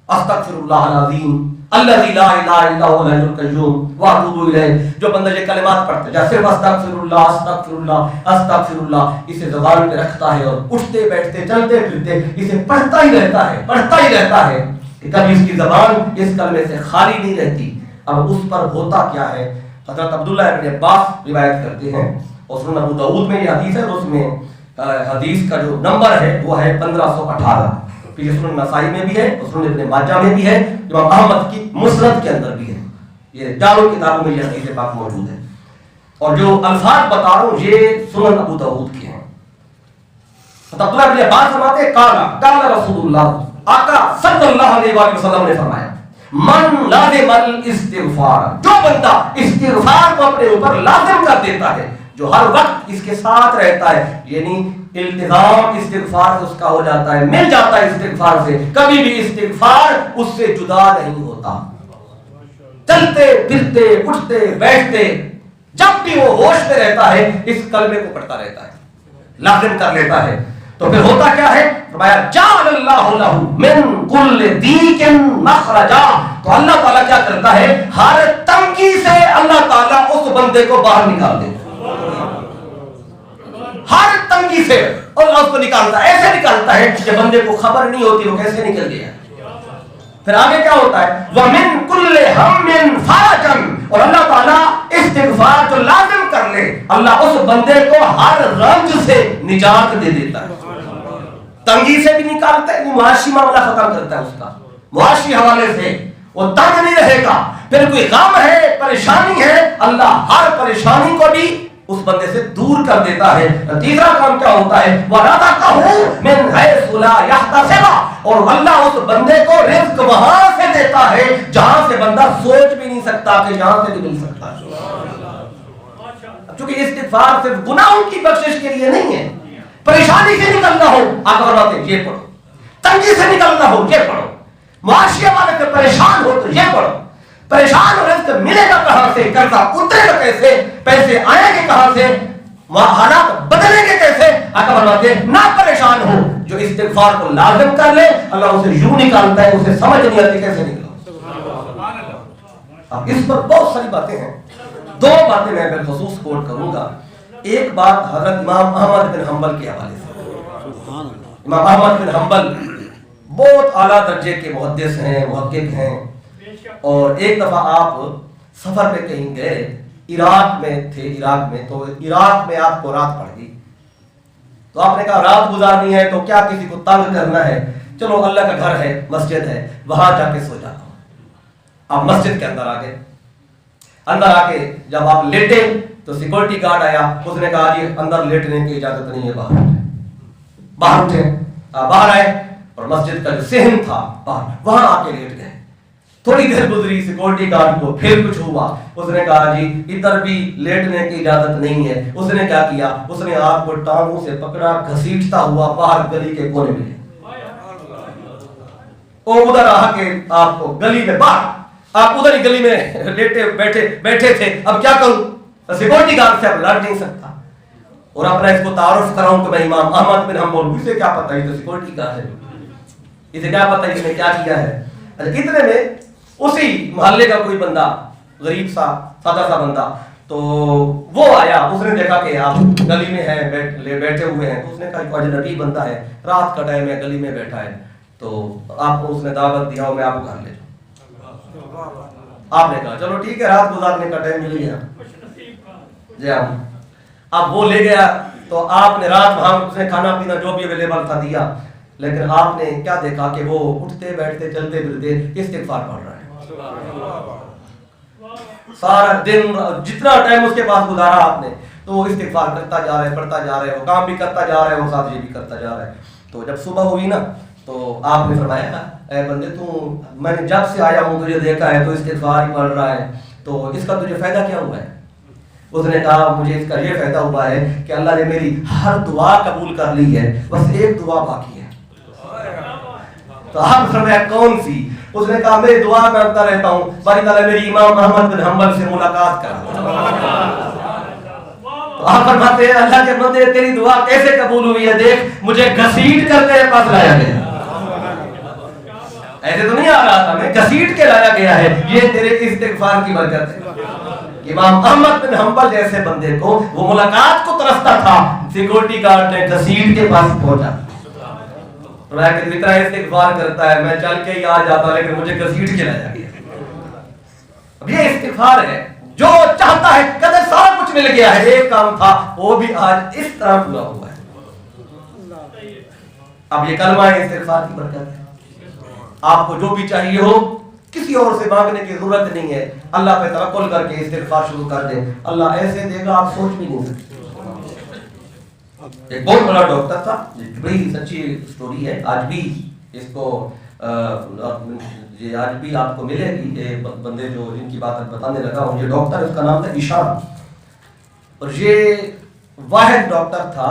استغفر اللہ العظیم، الذی لا الہ الا هو الحی القیوم واتوب الیہ. جو بندہ یہ کلمات پڑھتا ہے صرف استغفر اللہ استغفر اللہ استغفر اللہ اسے زبان پہ رکھتا ہے اور اٹھتے بیٹھتے چلتے پھرتے اسے پڑھتا ہی رہتا ہے کہ کبھی اس کی زبان اس کلمے سے خالی نہیں رہتی. اب اس پر ہوتا کیا ہے؟ حضرت عبداللہ ابن عباس روایت کرتے ہیں اور سنن ابو داؤد میں یہ حدیث ہے اور اس میں حدیث کا جو نمبر ہے وہ ہے 1518. پھر سنن نسائی میں بھی ہے اور سنن ابن ماجہ میں بھی ہے, امام احمد کی مسند کے اندر بھی ہے. یہ چاروں کتابوں میں یہ حدیث پاک موجود ہے. اور جو الفاظ بتا رہا ہوں یہ سنن ابو داؤد کے ہیں. عبداللہ ابن عباس فرماتے ہیں قال رسول اللہ, آقا صلی اللہ علیہ وآلہ وسلم نے فرمایا من لازم الاستغفار, جو بندہ استغفار کو اپنے اوپر لازم کر دیتا ہے, جو ہر وقت اس کے ساتھ رہتا ہے, یعنی التزام استغفار سے اس کا ہو جاتا ہے, مل جاتا ہے استغفار سے, کبھی بھی استغفار اس سے جدا نہیں ہوتا. چلتے پھرتے اٹھتے بیٹھتے جب بھی وہ ہوش میں رہتا ہے اس کلمے کو پڑھتا رہتا ہے, لازم کر لیتا ہے. تو پھر ہوتا کیا ہے؟ فرمایا جعل اللہ لہ من کل ضیق مخرجا, تو اللہ تعالیٰ کیا کرتا ہے ہر تنگی سے اللہ تعالیٰ اس بندے کو باہر نکال دے, ہر تنگی سے اور اس کو نکالتا ہے, ایسے نکالتا ہے کہ بندے کو خبر نہیں ہوتی وہ کیسے نکل گیا. پھر آگے کیا ہوتا ہے وَمِن كُلِّ هَمٍّ فَرَجًا, اور اللہ تعالیٰ استغفار جو لازم کر لے اللہ اس بندے کو ہر رنج سے نجات دے دیتا ہے, تنگی سے بھی نکالتا ہے, وہ معاشی معاملہ ختم کرتا ہے اس کا, معاشی حوالے سے وہ تنگ نہیں رہے گا. پھر کوئی غم ہے پریشانی ہے اللہ ہر پریشانی کو بھی اس بندے سے دور کر دیتا ہے. تیسرا کام کیا ہوتا ہے وَرَزَقَهُ مِنْ حَيْثُ لَا يَحْتَسِبُ, اور اللہ اس بندے کو رزق وہاں سے دیتا ہے جہاں سے بندہ سوچ بھی نہیں سکتا کہ یہاں سے بھی مل سکتا ہے. چونکہ استغفار صرف گناہوں کی بخشش کے لیے نہیں ہے, پریشانی سے نکلنا ہو آقا فرماتے ہیں یہ پڑھو, تنگی سے نکلنا ہو یہ پڑھو, معاشی حوالے سے پریشان ہو تو یہ پڑھو, پریشان ہو رزق ملے گا کہاں سے, قرضہ اترے گا کیسے, پیسے آئیں گے کہاں سے, حالات بدلیں گے کیسے, آقا فرماتے ہیں نہ پریشان ہو, جو استغفار کو لازم کر لے اللہ اسے یوں نکالتا ہے اسے سمجھ نہیں آتی کیسے نکلا. اب اس پر بہت ساری باتیں ہیں, دو باتیں میں بالخصوص کوٹ کروں گا. ایک بات حضرت امام احمد بن حنبل کے حوالے سے. امام احمد بن حنبل بہت اعلیٰ درجے کے محدث ہیں, محقق ہیں, اور ایک دفعہ آپ سفر پہ کہیں گئے, عراق میں تھے, عراق میں, تو عراق میں آپ کو رات پڑ گئی, تو آپ نے کہا رات گزارنی ہے تو کیا کسی کو تنگ کرنا ہے, چلو اللہ کا گھر ہے مسجد ہے وہاں جا کے سو جاتا ہوں. آپ مسجد کے اندر آ گئے, اندر آ کے جب آپ لیٹے تو سیکورٹی گارڈ آیا, اس نے کہا جی اندر لیٹنے کی اجازت نہیں ہے, باہر اٹھے, باہر آئے اور مسجد کا جو صحن تھا باہر وہاں آ کے لیٹ گئے. تھوڑی دیر گزری سیکورٹی گارڈ کو پھر کچھ ہوا, اس نے کہا جی ادھر بھی لیٹنے کی اجازت نہیں ہے. اس نے کیا کیا, اس نے آپ کو ٹانگوں سے پکڑا, گھسیٹتا ہوا باہر گلی کے کونے میں, اور ادھر آ کے آپ کو گلی میں باہر, آپ ادھر ہی گلی میں لیٹے بیٹھے تھے, اب کیا کروں, سیکورٹی گارڈ سے اب لڑ نہیں سکتا, اور اپنا اس کو تعارف کراؤں کہ میں امام احمد بن حنبل, اسے کیا پتا یہ تو سیکورٹی گارڈ ہے, اسے کیا پتا اس نے کیا کیا ہے. اتنے میں اسی محلے کا کوئی بندہ, غریب سا سادہ سا بندہ, تو وہ آیا, اس نے دیکھا کہ آپ گلی میں ہیں بیٹھے ہوئے ہیں, اس نے کہا کوئی اجنبی بندہ ہے, رات کا ٹائم ہے, گلی میں بیٹھا ہے, تو آپ کو اس نے دعوت دیا میں آپ کو گھر لے جاؤں. آپ نے کہا چلو ٹھیک ہے رات گزارنے کا ٹائم مل گیا جی ہاں. اب وہ لے گیا تو آپ نے رات وہاں اس نے کھانا پینا جو بھی اویلیبل تھا دیا, لیکن آپ نے کیا دیکھا کہ وہ اٹھتے بیٹھتے چلتے پھرتے استغفار پڑھ رہا ہے. سارا دن جتنا ٹائم اس کے پاس گزارا آپ نے تو وہ استغفار کرتا جا رہا ہے, پڑھتا جا رہا ہے, وہ کام بھی کرتا جا رہا ہے, وہ ساتھ یہ بھی کرتا جا رہا ہے. تو جب صبح ہوئی نا تو آپ نے فرمایا اے بندے تو میں نے جب سے آیا ہوں تجھے دیکھا ہے تو استغفار ہی پڑھ رہا ہے, تو اس کا تجھے فائدہ کیا ہوا ہے؟ اس نے کہا مجھے اس کا یہ فائدہ ہوا ہے کہ اللہ نے میری ہر دعا قبول کر لی ہے, بس ایک دعا باقی ہے. تو آپ فرمایا کون سی؟ اس نے کہا میں دعا کرتا رہتا ہوں باری تعالیٰ میری امام احمد بن حنبل سے ملاقات کرا. تو آپ فرماتے ہیں اللہ کے بندے تیری دعا کیسے قبول ہوئی ہے, دیکھ مجھے گھسیٹ کر تیرے پاس لایا گیا. ایسے تو نہیں آ رہا تھا، میں گھسیٹ کے لایا گیا ہے، یہ تیرے استغفار کی برکت ہے۔ امام احمد بن حنبل جیسے بندے کو وہ ملاقات کو ترستا تھا، سیکورٹی گارڈ نے گھسیٹ کے پاس پہنچا، اتنا استغفار کرتا ہے، میں چل کے ہی آ جاتا لیکن مجھے گھسیٹ کے لایا گیا۔ اب یہ استغفار ہے، جو چاہتا ہے کہتے سارا کچھ مل گیا ہے، ایک کام تھا وہ بھی آج اس طرح پورا ہوا ہے۔ اب یہ کلمہ استغفار کی برکت ہے۔ آپ کو جو بھی چاہیے ہو کسی اور سے مانگنے کی ضرورت نہیں ہے، اللہ پہ توکل کر کے استغفار شروع کر دیں، اللہ ایسے دے گا آپ سوچ بھی نہیں سکتے۔ ایک بہت بڑا ڈاکٹر تھا، بڑی سچی سٹوری ہے، آج بھی اس کو یہ آج بھی آپ کو ملے گی، یہ بندے جو جن کی بات بتانے لگا ہوں، یہ ڈاکٹر اس کا نام تھا ایشان، اور یہ واحد ڈاکٹر تھا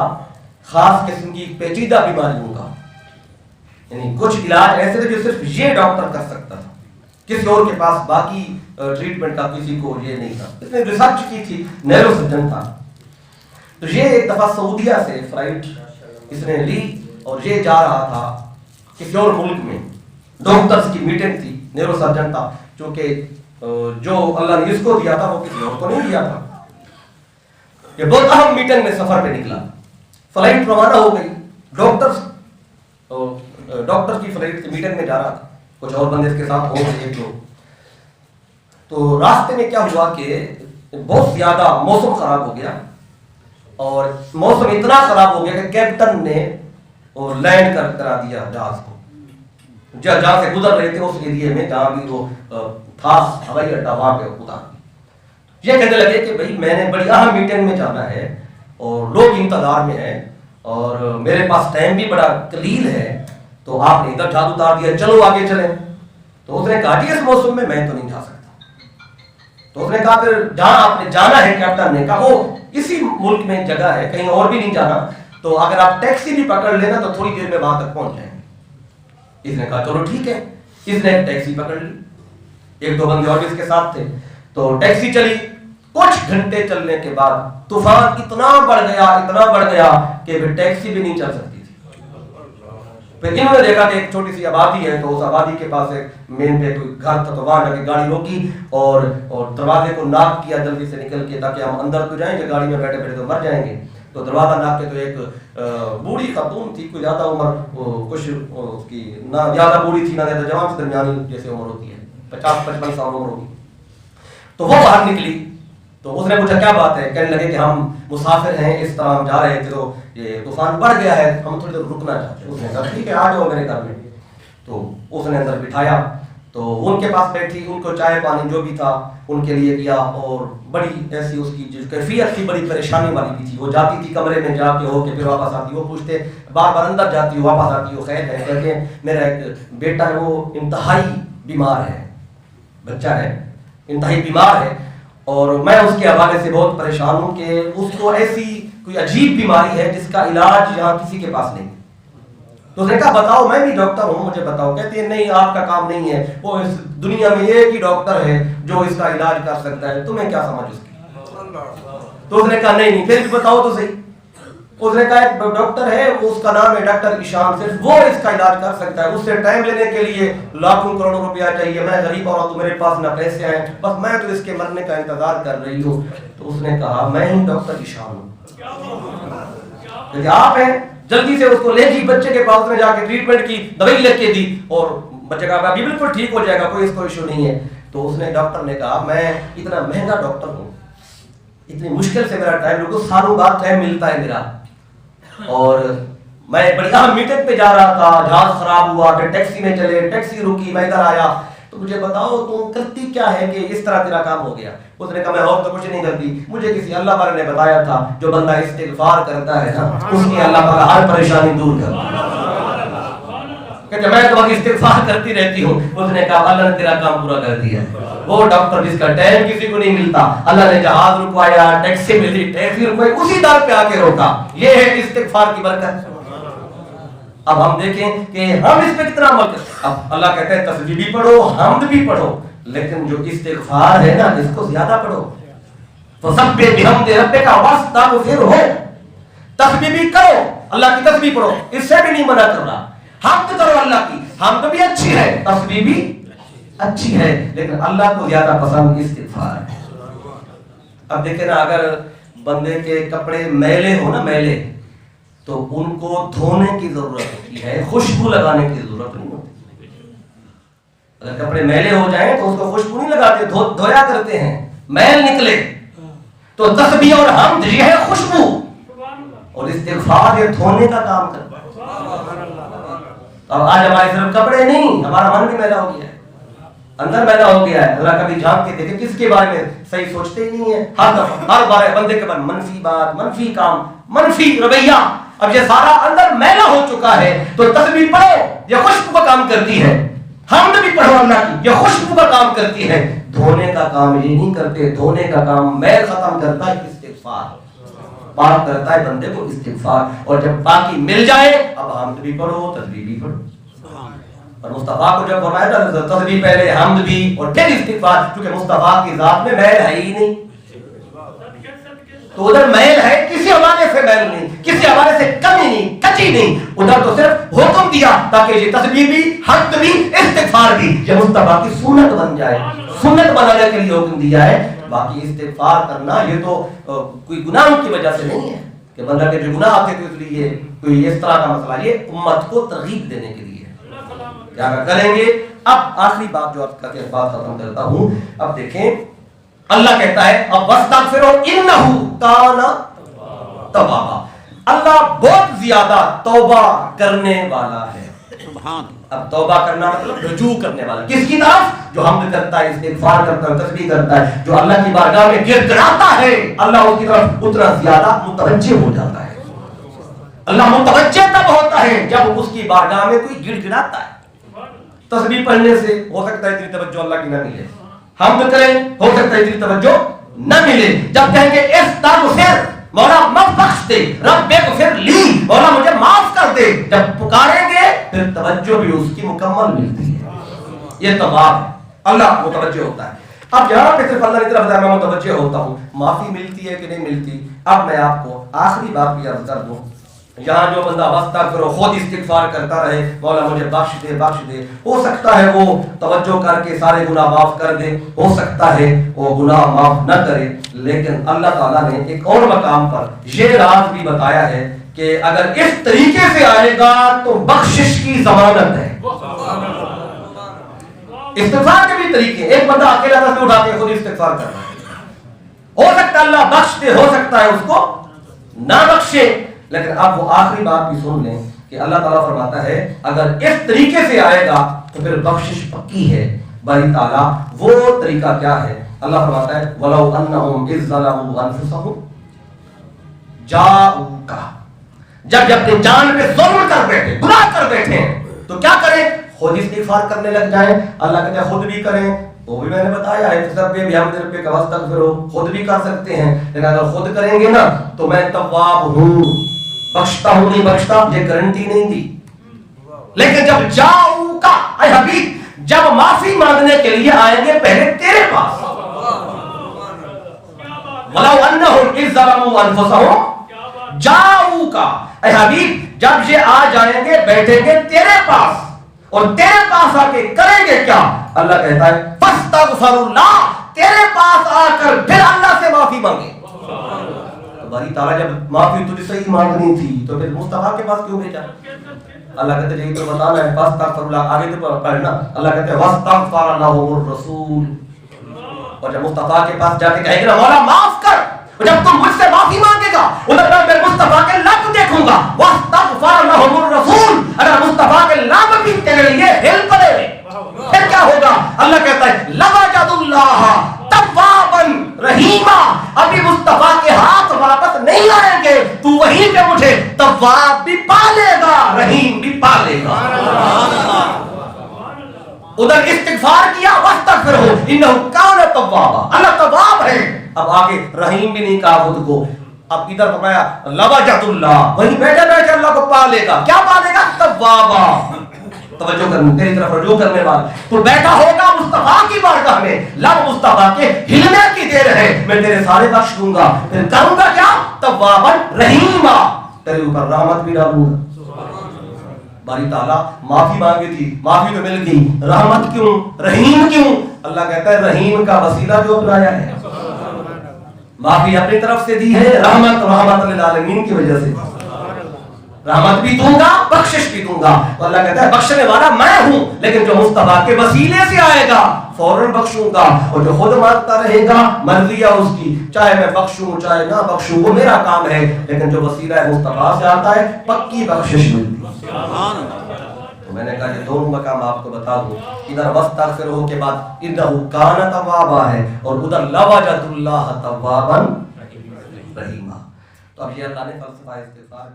خاص قسم کی پیچیدہ بیماریوں کا، یعنی کچھ علاج ایسے تھے جو صرف یہ ڈاکٹر کر سکتا تھا، کسی اور کے پاس باقی ٹریٹمنٹ کا کسی کو یہ نہیں تھا۔ اس نے ریسرچ کی تھی، نیرو سرجن تھا۔ تو یہ ایک دفعہ سعودیہ سے فلائٹ اس نے لی اور یہ جا رہا تھا کسی اور ملک میں، ڈاکٹرز کی میٹنگ تھی، نیرو سرجن تھا، چونکہ جو اللہ نے اس کو دیا تھا وہ کسی اور کو نہیں دیا تھا۔ یہ بہت اہم میٹنگ میں سفر پہ نکلا، فلائٹ روانہ ہو گئی، ڈاکٹر کی فلائٹ کی میٹنگ میں جا رہا تھا، کچھ اور بندے اس کے ساتھ ہو گئے ایک دو۔ تو راستے میں کیا ہوا کہ بہت زیادہ موسم خراب ہو گیا، اور موسم اتنا خراب ہو گیا کہ کیپٹن نے لینڈ کرا دیا جہاز کو، جہاں سے گزر رہے تھے اس ایریے میں جہاں بھی وہ تھا ہوائی اڈا، وہاں پہ اتار۔ یہ کہنے لگے کہ بھائی میں نے بڑی اہم میٹنگ میں جانا ہے اور لوگ انتظار میں ہیں اور میرے پاس ٹائم بھی بڑا قلیل ہے، تو آپ نے ادھر جہاز اتار دیا، چلو آگے چلیں۔ تو اس نے کہا جی اس موسم میں تو نہیں جا سکتا۔ تو اس نے کہا پھر جہاں آپ نے جانا ہے، کیپٹن نے کہا وہ اسی ملک میں جگہ ہے، کہیں اور بھی نہیں جانا، تو اگر آپ ٹیکسی بھی پکڑ لینا تو تھوڑی دیر میں وہاں تک پہنچ جائیں گے۔ اس نے کہا چلو ٹھیک ہے، اس نے ایک ٹیکسی پکڑ لی، ایک دو بندے اور بھی اس کے ساتھ تھے، تو ٹیکسی چلی۔ کچھ گھنٹے چلنے کے بعد طوفان اتنا بڑھ گیا کہ پھر ٹیکسی بھی نہیں چل سکتی تھی۔ پھر انہوں نے دیکھا کہ ایک چھوٹی سی آبادی ہے، تو اس آبادی کے پاس ایک مین پہ کوئی گھر تھا، تو وہاں جا کے گاڑی روکی اور دروازے کو ناک کیا جلدی سے نکل کے، تاکہ ہم اندر تو جائیں گے، گاڑی میں بیٹھے بیٹھے تو مر جائیں گے۔ تو دروازہ ناک کے تو ایک بوڑھی خاتون تھی، کوئی زیادہ عمر کچھ اس کی نہ زیادہ بوڑھی تھی نہ زیادہ جوان، سے درمیانی جیسے عمر ہوتی ہے، 50-55 سال عمر ہوگی۔ تو وہ باہر نکلی، تو اس نے پوچھا کیا بات ہے؟ کہنے لگے کہ ہم مسافر ہیں، اس طرح ہم جا رہے تھے تو یہ طوفان بڑھ گیا ہے، ہم تھوڑی دیر رکنا چاہتے ہیں۔ اس نے کہا ٹھیک ہے آ جاؤ میرے گھر میں۔ تو اس نے اندر بٹھایا، تو ان کے پاس بیٹھی، ان کو چائے پانی جو بھی تھا ان کے لیے دیا، اور بڑی ایسی اس کی جو کیفیت تھی بڑی پریشانی والی بھی تھی۔ وہ جاتی تھی کمرے میں جا کے ہو کے پھر واپس آتی، وہ پوچھتے بار بار اندر جاتی ہو واپس آتی ہو خیر ہے؟ کہتے ہیں میرا ایک بیٹا ہے وہ انتہائی بیمار ہے، بچہ ہے انتہائی بیمار ہے، اور میں اس کے حوالے سے بہت پریشان ہوں کہ اس کو ایسی کوئی عجیب بیماری ہے جس کا علاج یہاں کسی کے پاس نہیں۔ تو اس نے کہا بتاؤ، میں بھی ڈاکٹر ہوں، مجھے بتاؤ۔ کہتے ہیں نہیں آپ کا کام نہیں ہے، وہ اس دنیا میں ایک ہی ڈاکٹر ہے جو اس کا علاج کر سکتا ہے، تمہیں کیا سمجھ اس کی؟ تو اس نے کہا نہیں پھر بتاؤ تو صحیح۔ اس نے کہا ایک ڈاکٹر ہے، اس کا نام ہے ڈاکٹر ایشان، صرف وہ اس کا علاج کر سکتا ہے، اس سے ٹائم لینے کے لیے لاکھوں کروڑوں روپیہ چاہیے، میں غریب عورت ہوں، میرے پاس نہ پیسے ہیں، بس میں تو اس کے مرنے کا انتظار کر رہی ہوں۔ تو اس نے کہا میں ہی ڈاکٹر ایشان ہوں، کہ آپ ہیں، جلدی سے اس کو لے جی بچے کے پاس میں جا کے ٹریٹمنٹ کی، دوائی لکھ کے دی، اور بچے کا ابھی بالکل ٹھیک ہو جائے گا، کوئی اس کو ایشو نہیں ہے۔ تو اس نے ڈاکٹر نے کہا میں اتنا مہنگا ڈاکٹر ہوں، اتنی مشکل سے میرا ٹائم لوگوں سالوں بعد ٹائم ملتا ہے میرا، اور میں بڑی اہم میٹنگ پہ جا رہا تھا، جہاز خراب ہوا، پھر ٹیکسی میں چلے، ٹیکسی رکی، میں ادھر آیا، تو مجھے بتاؤ تم کرتی کیا ہے کہ اس طرح تیرا کام ہو گیا؟ اس نے کہا میں اور تو کچھ نہیں کرتی، مجھے کسی اللہ والے نے بتایا تھا جو بندہ استغفار کرتا ہے نا اس کی اللہ تعالیٰ ہر پریشانی دور کرتا ہے۔ کہتے میں تو استغفار کرتی رہتی ہوں۔ اس نے کہا اللہ نے تیرا کام پورا کر دیا۔ وہ ڈاکٹر جس کا ٹائم کسی کو نہیں ملتا، اللہ نے جہاز رکوایا، ٹیکسی ملی، ٹیکسی رکوائی، اسی دار پہ آ کے روکا۔ یہ ہے استغفار کی برکت۔ اب ہم دیکھیں کہ ہم اس پہ کتنا عمل کرتے ہیں۔ اب اللہ کہتا ہے تسبیح بھی پڑھو، حمد بھی پڑھو، لیکن جو استغفار ہے نا اس کو زیادہ پڑھو۔ فسبح بحمد ربک واستغفرہ، تسبیح بھی کرو، اللہ کی تسبیح پڑھو، اس سے بھی نہیں منع کر رہا، حمد کرو اللہ کی، حمد بھی اچھی ہے، تسبیح بھی اچھی ہے، لیکن اللہ کو زیادہ پسند استغفار ہے۔ اب دیکھیں نا، اگر بندے کے کپڑے میلے ہو نا، میلے، تو ان کو دھونے کی ضرورت ہوتی ہے، خوشبو لگانے کی ضرورت نہیں ہوتی۔ اگر کپڑے میلے ہو جائیں تو اس کو خوشبو نہیں لگاتے، دھویا کرتے ہیں، میل نکلے۔ تو تسبیح اور حمد یہ ہے خوشبو، اور استغفار یہ دھونے کا کام کرتا ہے۔ اب آج ہمارے صرف کپڑے نہیں، ہمارا من بھی میلا ہو گیا ہے، اندر میلا ہو گیا ہے۔ اللہ کبھی جھانک کے دیکھے، کس کے بارے میں صحیح سوچتے ہی نہیں ہے، ہر بار بندے کے بارے منفی بات، منفی کام، منفی رویہ۔ اب یہ سارا اندر میلا ہو چکا ہے، تو تسبیح پڑھو، یہ خوشبو کا کام کرتی ہے، حمد بھی پڑھو اللہ کی، یہ خوشبو کا کام کرتی ہے۔ دھونے کا کام یہ نہیں کرتے، دھونے کا کام میل ختم کرتا ہے استغفار، پاک کرتا ہے بندے کو استغفار۔ اور جب پاکی مل جائے، اب حمد بھی پڑھو، تسبیح بھی پڑھو۔ اور مصطفیٰ کو جب فرمایا تھا تسبیح پہلے، حمد بھی، اور پھر استغفار، کیونکہ مصطفیٰ کی ذات میں میل ہے ہی نہیں، تو ادھر میل ہے، کسی حوالے سے میل نہیں، کسی حوالے سے کمی نہیں، کچی نہیں، ادھر تو صرف حکم دیا تاکہ یہ تسبیح بھی، حمد بھی، استغفار بھی یہ مصطفیٰ کی سنت بن جائے، سنت بنانے کے لیے حکم دیا ہے۔ باقی استغفار کرنا یہ تو کوئی گناہ کی وجہ سے نہیں ہے کہ بندہ کے جو گناہ آتے تو اس لیے کوئی اس طرح کا مسئلہ، یہ امت کو ترغیب دینے کے لیے کیا کریں گے۔ اب آخری بات جو آپ کا بات ختم کرتا ہوں، اب دیکھیں اللہ کہتا ہے اب وَاسْتَغْفِرُوا إِنَّهُ كَانَ تَوَّابًا، اللہ بہت زیادہ توبہ کرنے والا ہے۔ اب توبہ کرنا مطلب رجوع کرنے والا، کس کی طرف؟ جو حمد کرتا ہے، استغفار کرتا ہے، تسبیح کرتا ہے، جو اللہ کی بارگاہ میں گر گڑاتا ہے، اللہ اس کی طرف اتنا زیادہ متوجہ ہو جاتا ہے۔ اللہ متوجہ تب ہوتا ہے جب اس کی بارگاہ میں کوئی گڑ گڑاتا ہے۔ تسبیح پڑھنے سے ہو سکتا ہے اتنی توجہ اللہ کی نہ ملے، حمد کریں ہو سکتا ہے اتنی توجہ نہ ملے، جب کہیں گے استغفر مولا مت بخش دے، رب اغفر لی مولا مجھے معاف کر دے، جب پکاریں گے پھر توجہ بھی اس کی مکمل ملتی ہے۔ یہ تواب ہے، اللہ متوجہ ہوتا ہے۔ اب یہاں پہ صرف اللہ کی طرف میں متوجہ ہوتا ہوں، معافی ملتی ہے کہ نہیں ملتی۔ اب میں آپ کو آخری بات بھی عرض کر دوں، یہاں جو بندہ واستغفر خود استغفار کرتا رہے، مولا مجھے بخش دے بخش دے، ہو سکتا ہے وہ توجہ کر کے سارے گناہ معاف کر دے، ہو سکتا ہے وہ گناہ معاف نہ کرے، لیکن اللہ تعالیٰ نے ایک اور مقام پر یہ راز بھی بتایا ہے کہ اگر اس طریقے سے آئے گا تو بخشش کی ضمانت ہے۔ استغفار کے بھی طریقے، ایک بندہ اکیلا دست اٹھا کے خود استغفار کرتا ہے، ہو سکتا ہے اللہ بخش دے، ہو سکتا ہے اس کو نہ بخشے، لیکن اب وہ آخری بات بھی سن لیں کہ اللہ تعالیٰ فرماتا ہے اگر اس طریقے سے آئے گا تو پھر بخشش پکی ہے۔ باری تعالیٰ وہ طریقہ کیا ہے؟ اللہ فرماتا ہے وَلَوْ أَنَّهُمْ إِذْ ظَلَمُوا أَنفُسَهُمْ جَاءُوكَ، جب اپنی جان پہ ظلم کر بیٹھے، گناہ کر بیٹھے تو کیا کریں؟ خود استغفار کرنے لگ جائیں۔ اللہ کہتے ہیں خود بھی کریں، وہ بھی میں نے بتایا ہے سب پہ بھی ہم دل پہ واستغفروا خود بھی کر سکتے ہیں، لیکن اگر خود کریں گے نا تو میں تواب ہوں، بخشتا ہوں نہیں بخشتا یہ گارنٹی نہیں دی۔ لیکن جب جاؤ کا اے حبیب، جب معافی مانگنے کے لیے آئیں گے پہلے تیرے پاس، وَلَوْ أَنَّهُمْ إِذْ ظَلَمُوا أَنفُسَهُمْ جاؤ کا اے حبیب، جب یہ آ جائیں گے بیٹھیں گے تیرے پاس، اور تیرے پاس آ کے کریں گے کیا؟ اللہ کہتا ہے فاستغفر اللہ، تیرے پاس آ کر پھر اللہ سے معافی مانگے۔ باری تعالیٰ جب معافی تجھے صحیح مانگنی تھی تو پھر مصطفیٰ کے پاس کیوں بھیجا؟ اللہ کہتے ہیں یہی تو بتانا ہے، فاستغفر اللہ، آگے تو پڑھنا، اللہ کہتے ہیں واستغفر لهم الرسول، اور جب مصطفیٰ کے پاس جا کے کہے گا مولا معاف کر، اور جب تم مجھ سے معافی مانگے گا ادھر میں مصطفیٰ کے لب دیکھوں گا، واستغفر لهم الرسول، اگر مصطفیٰ کے لب بھی تیرے لیے ہل پڑے پھر کیا ہوگا؟ اللہ کہتا ہے لوجد اللہ توابا رحیما، ابھی مصطفیٰ کے ہاتھ واپس نہیں آئیں گے، تو وہیں پہ مجھے تواب بھی پالے گا، رحیم بھی پالے گا۔ ادھر استغفار کیا واستغفرہ انہ کان توابا، اللہ تواب ہے، اب آگے رحیم بھی نہیں کہا خود کو، اب ادھر فرمایا لوجد اللہ، وہیں بیٹھے بیٹھے اللہ کو پالے گا، کیا پالے گا؟ توابا، توجہ کرنے، تیری طرف رجوع کرنے والا، تو بیٹھا ہوگا مصطفیٰ کی بارگاہ میں، لب مصطفیٰ کے ہلنے کی دیر ہے، میں تیرے سارے بخش دوں گا، پھر کروں گا کیا؟ توابا رحیما، تیرے اوپر رحمت بھی ڈالوں گا۔ باری تعالیٰ معافی مانگی تھی، معافی تو مل گئی، رحمت کیوں، رحیم کیوں؟ اللہ کہتا ہے رحیم کا وسیلہ جو اپنایا ہے، معافی اپنی طرف سے دی ہے، رحمت للعالمین کی وجہ سے، رحمت بھی دوں گا، بخشش بھی دوں گا۔ تو اللہ کہتا ہے بخشنے والا میں ہوں، لیکن جو مصطفیٰ کے وسیلے سے آئے گا فوراً بخشوں گا، اور جو خود مانگتا رہے گا مرضی ہے اس کی، چاہے میں بخشوں چاہے نہ بخشوں وہ میرا کام ہے، لیکن جو وسیلہ مصطفیٰ سے آتا ہے پکی بخشش ملتی ہے۔ تو میں نے کہا یہ دونوں مقام آپ کو بتا دوں، ادھر وَاسْتَغْفِرْهُ کے بعد إِنَّهُ كَانَ تَوَّابًا ہے، اور ادھر لَوَجَدُوا اللَّهَ تَوَّابًا رَحِيمًا۔ تو اب یہ اللہ نے فلسفہ استغفار